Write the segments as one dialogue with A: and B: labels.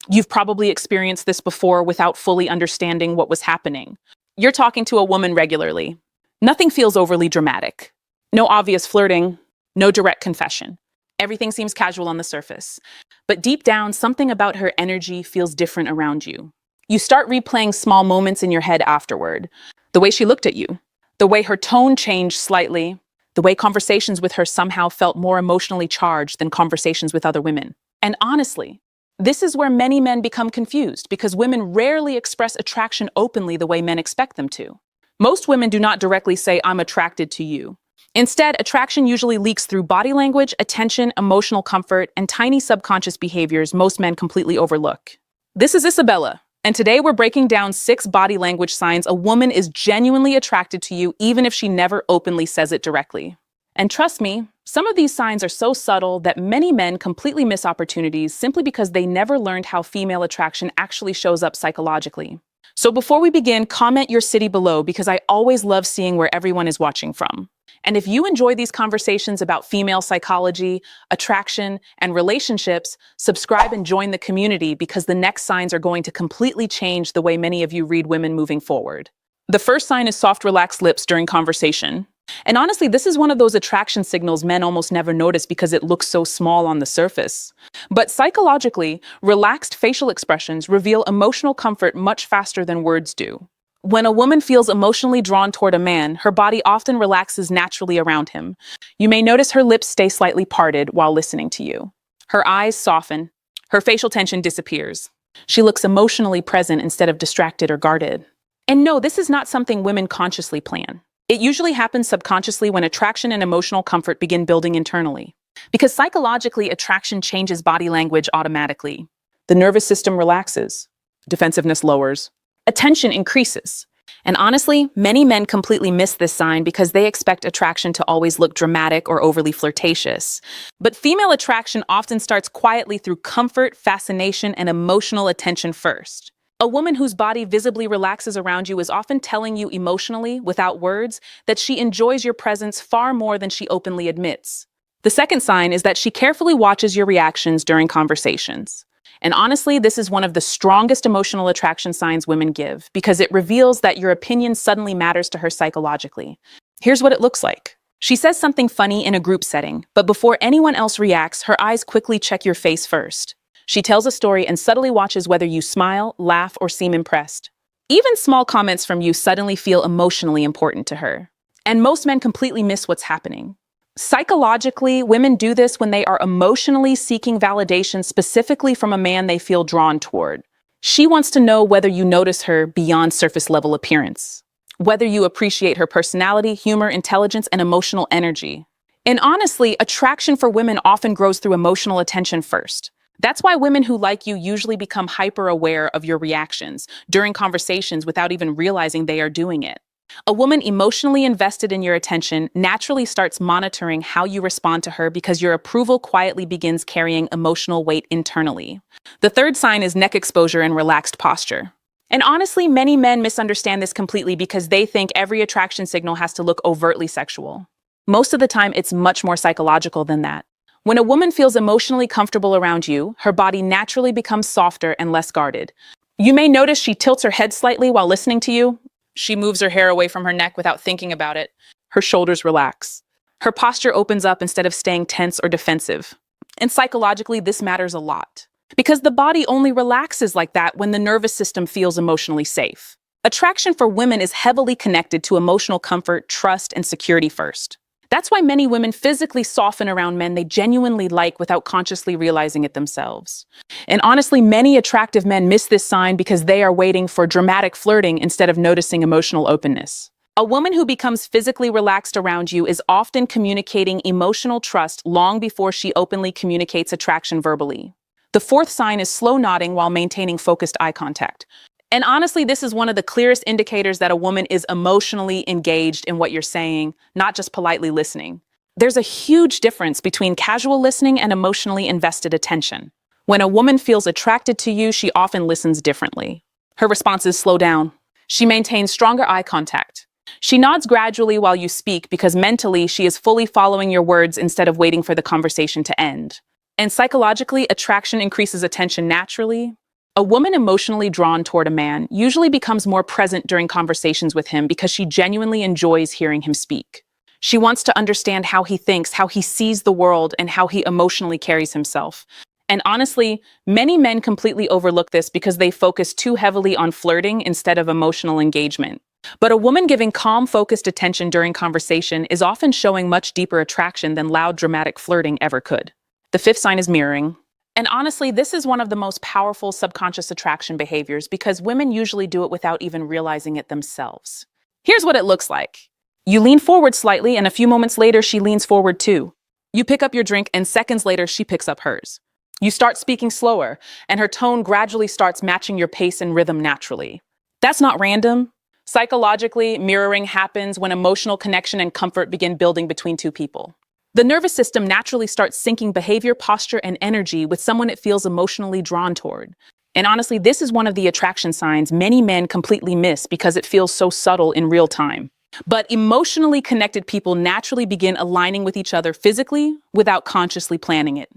A: You've probably experienced this before without fully understanding what was happening. You're talking to a woman regularly. Nothing feels overly dramatic. No obvious flirting, no direct confession. Everything seems casual on the surface. But deep down, something about her energy feels different around you. You start replaying small moments in your head afterward. The way she looked at you, the way her tone changed slightly, the way conversations with her somehow felt more emotionally charged than conversations with other women. And honestly, this is where many men become confused because women rarely express attraction openly the way men expect them to. Most women do not directly say, "I'm attracted to you." Instead, attraction usually leaks through body language, attention, emotional comfort, and tiny subconscious behaviors most men completely overlook. This is Isabella, and today we're breaking down 6 body language signs a woman is genuinely attracted to you even if she never openly says it directly. And trust me, some of these signs are so subtle that many men completely miss opportunities simply because they never learned how female attraction actually shows up psychologically. So before we begin, comment your city below because I always love seeing where everyone is watching from. And if you enjoy these conversations about female psychology, attraction, and relationships, subscribe and join the community because the next signs are going to completely change the way many of you read women moving forward. The first sign is soft, relaxed lips during conversation. And honestly, this is one of those attraction signals men almost never notice because it looks so small on the surface. But psychologically, relaxed facial expressions reveal emotional comfort much faster than words do. When a woman feels emotionally drawn toward a man, her body often relaxes naturally around him. You may notice her lips stay slightly parted while listening to you. Her eyes soften. Her facial tension disappears. She looks emotionally present instead of distracted or guarded. And no, this is not something women consciously plan. It usually happens subconsciously when attraction and emotional comfort begin building internally. Because psychologically, attraction changes body language automatically. The nervous system relaxes. Defensiveness lowers. Attention increases. And honestly, many men completely miss this sign because they expect attraction to always look dramatic or overly flirtatious. But female attraction often starts quietly through comfort, fascination, and emotional attention first. A woman whose body visibly relaxes around you is often telling you emotionally, without words, that she enjoys your presence far more than she openly admits. The second sign is that she carefully watches your reactions during conversations. And honestly, this is one of the strongest emotional attraction signs women give because it reveals that your opinion suddenly matters to her psychologically. Here's what it looks like. She says something funny in a group setting, but before anyone else reacts, her eyes quickly check your face first. She tells a story and subtly watches whether you smile, laugh, or seem impressed. Even small comments from you suddenly feel emotionally important to her. And most men completely miss what's happening. Psychologically, women do this when they are emotionally seeking validation specifically from a man they feel drawn toward. She wants to know whether you notice her beyond surface-level appearance, whether you appreciate her personality, humor, intelligence, and emotional energy. And honestly, attraction for women often grows through emotional attention first. That's why women who like you usually become hyper-aware of your reactions during conversations without even realizing they are doing it. A woman emotionally invested in your attention naturally starts monitoring how you respond to her because your approval quietly begins carrying emotional weight internally. The third sign is neck exposure and relaxed posture. And honestly, many men misunderstand this completely because they think every attraction signal has to look overtly sexual. Most of the time, it's much more psychological than that. When a woman feels emotionally comfortable around you, her body naturally becomes softer and less guarded. You may notice she tilts her head slightly while listening to you. She moves her hair away from her neck without thinking about it. Her shoulders relax. Her posture opens up instead of staying tense or defensive. And psychologically, this matters a lot. Because the body only relaxes like that when the nervous system feels emotionally safe. Attraction for women is heavily connected to emotional comfort, trust, and security first. That's why many women physically soften around men they genuinely like without consciously realizing it themselves. And honestly, many attractive men miss this sign because they are waiting for dramatic flirting instead of noticing emotional openness. A woman who becomes physically relaxed around you is often communicating emotional trust long before she openly communicates attraction verbally. The fourth sign is slow nodding while maintaining focused eye contact. And honestly, this is one of the clearest indicators that a woman is emotionally engaged in what you're saying, not just politely listening. There's a huge difference between casual listening and emotionally invested attention. When a woman feels attracted to you, she often listens differently. Her responses slow down. She maintains stronger eye contact. She nods gradually while you speak because mentally she is fully following your words instead of waiting for the conversation to end. And psychologically, attraction increases attention naturally. A woman emotionally drawn toward a man usually becomes more present during conversations with him because she genuinely enjoys hearing him speak. She wants to understand how he thinks, how he sees the world, and how he emotionally carries himself. And honestly, many men completely overlook this because they focus too heavily on flirting instead of emotional engagement. But a woman giving calm, focused attention during conversation is often showing much deeper attraction than loud, dramatic flirting ever could. The fifth sign is mirroring. And honestly, this is one of the most powerful subconscious attraction behaviors because women usually do it without even realizing it themselves. Here's what it looks like. You lean forward slightly, and a few moments later, she leans forward too. You pick up your drink, and seconds later, she picks up hers. You start speaking slower, and her tone gradually starts matching your pace and rhythm naturally. That's not random. Psychologically, mirroring happens when emotional connection and comfort begin building between two people. The nervous system naturally starts syncing behavior, posture, and energy with someone it feels emotionally drawn toward. And honestly, this is one of the attraction signs many men completely miss because it feels so subtle in real time. But emotionally connected people naturally begin aligning with each other physically without consciously planning it.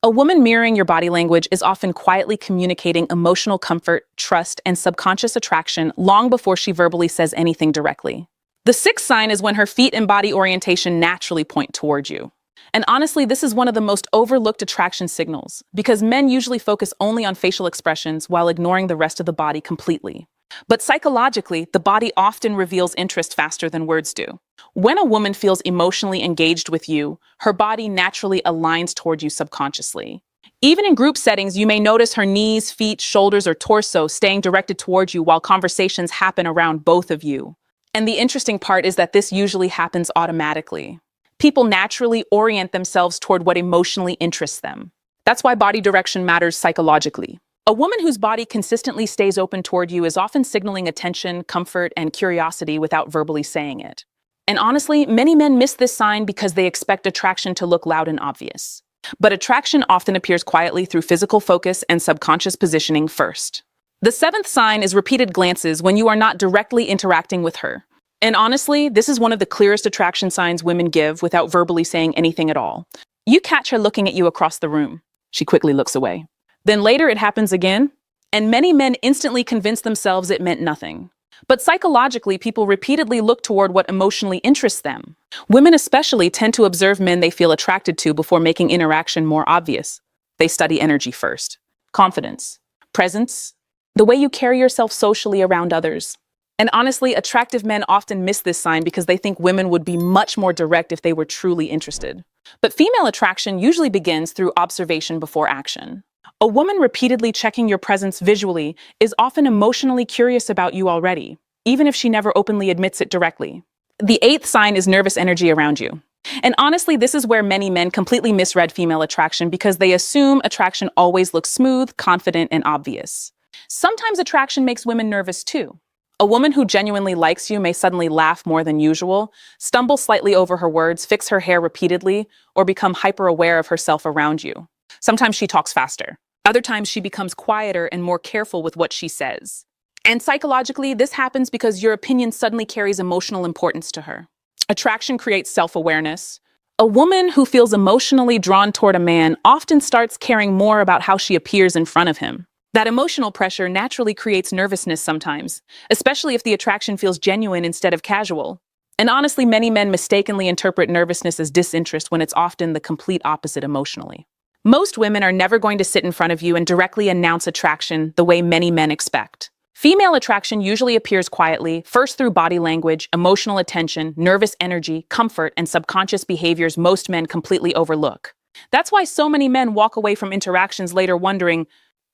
A: A woman mirroring your body language is often quietly communicating emotional comfort, trust, and subconscious attraction long before she verbally says anything directly. The sixth sign is when her feet and body orientation naturally point toward you. And honestly, this is one of the most overlooked attraction signals because men usually focus only on facial expressions while ignoring the rest of the body completely. But psychologically, the body often reveals interest faster than words do. When a woman feels emotionally engaged with you, her body naturally aligns toward you subconsciously. Even in group settings, you may notice her knees, feet, shoulders, or torso staying directed towards you while conversations happen around both of you. And the interesting part is that this usually happens automatically. People naturally orient themselves toward what emotionally interests them. That's why body direction matters psychologically. A woman whose body consistently stays open toward you is often signaling attention, comfort, and curiosity without verbally saying it. And honestly, many men miss this sign because they expect attraction to look loud and obvious. But attraction often appears quietly through physical focus and subconscious positioning first. The seventh sign is repeated glances when you are not directly interacting with her. And honestly, this is one of the clearest attraction signs women give without verbally saying anything at all. You catch her looking at you across the room. She quickly looks away. Then later it happens again, and many men instantly convince themselves it meant nothing. But psychologically, people repeatedly look toward what emotionally interests them. Women especially tend to observe men they feel attracted to before making interaction more obvious. They study energy first, confidence, presence, the way you carry yourself socially around others. And honestly, attractive men often miss this sign because they think women would be much more direct if they were truly interested. But female attraction usually begins through observation before action. A woman repeatedly checking your presence visually is often emotionally curious about you already, even if she never openly admits it directly. The eighth sign is nervous energy around you. And honestly, this is where many men completely misread female attraction because they assume attraction always looks smooth, confident, and obvious. Sometimes attraction makes women nervous too. A woman who genuinely likes you may suddenly laugh more than usual, stumble slightly over her words, fix her hair repeatedly, or become hyper-aware of herself around you. Sometimes she talks faster. Other times she becomes quieter and more careful with what she says. And psychologically, this happens because your opinion suddenly carries emotional importance to her. Attraction creates self-awareness. A woman who feels emotionally drawn toward a man often starts caring more about how she appears in front of him. That emotional pressure naturally creates nervousness sometimes, especially if the attraction feels genuine instead of casual. And honestly, many men mistakenly interpret nervousness as disinterest when it's often the complete opposite emotionally. Most women are never going to sit in front of you and directly announce attraction the way many men expect. Female attraction usually appears quietly, first through body language, emotional attention, nervous energy, comfort, and subconscious behaviors most men completely overlook. That's why so many men walk away from interactions later wondering,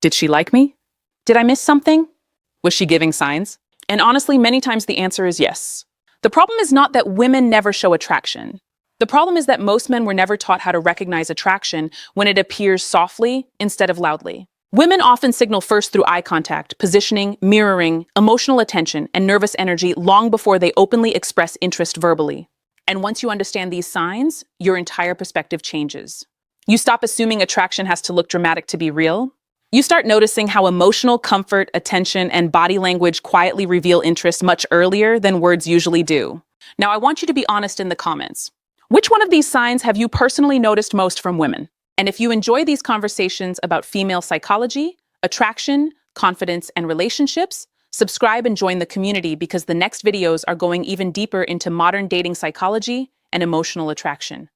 A: did she like me? Did I miss something? Was she giving signs? And honestly, many times the answer is yes. The problem is not that women never show attraction. The problem is that most men were never taught how to recognize attraction when it appears softly instead of loudly. Women often signal first through eye contact, positioning, mirroring, emotional attention, and nervous energy long before they openly express interest verbally. And once you understand these signs, your entire perspective changes. You stop assuming attraction has to look dramatic to be real. You start noticing how emotional comfort, attention, and body language quietly reveal interest much earlier than words usually do. Now, I want you to be honest in the comments. Which one of these signs have you personally noticed most from women? And if you enjoy these conversations about female psychology, attraction, confidence, and relationships, subscribe and join the community because the next videos are going even deeper into modern dating psychology and emotional attraction.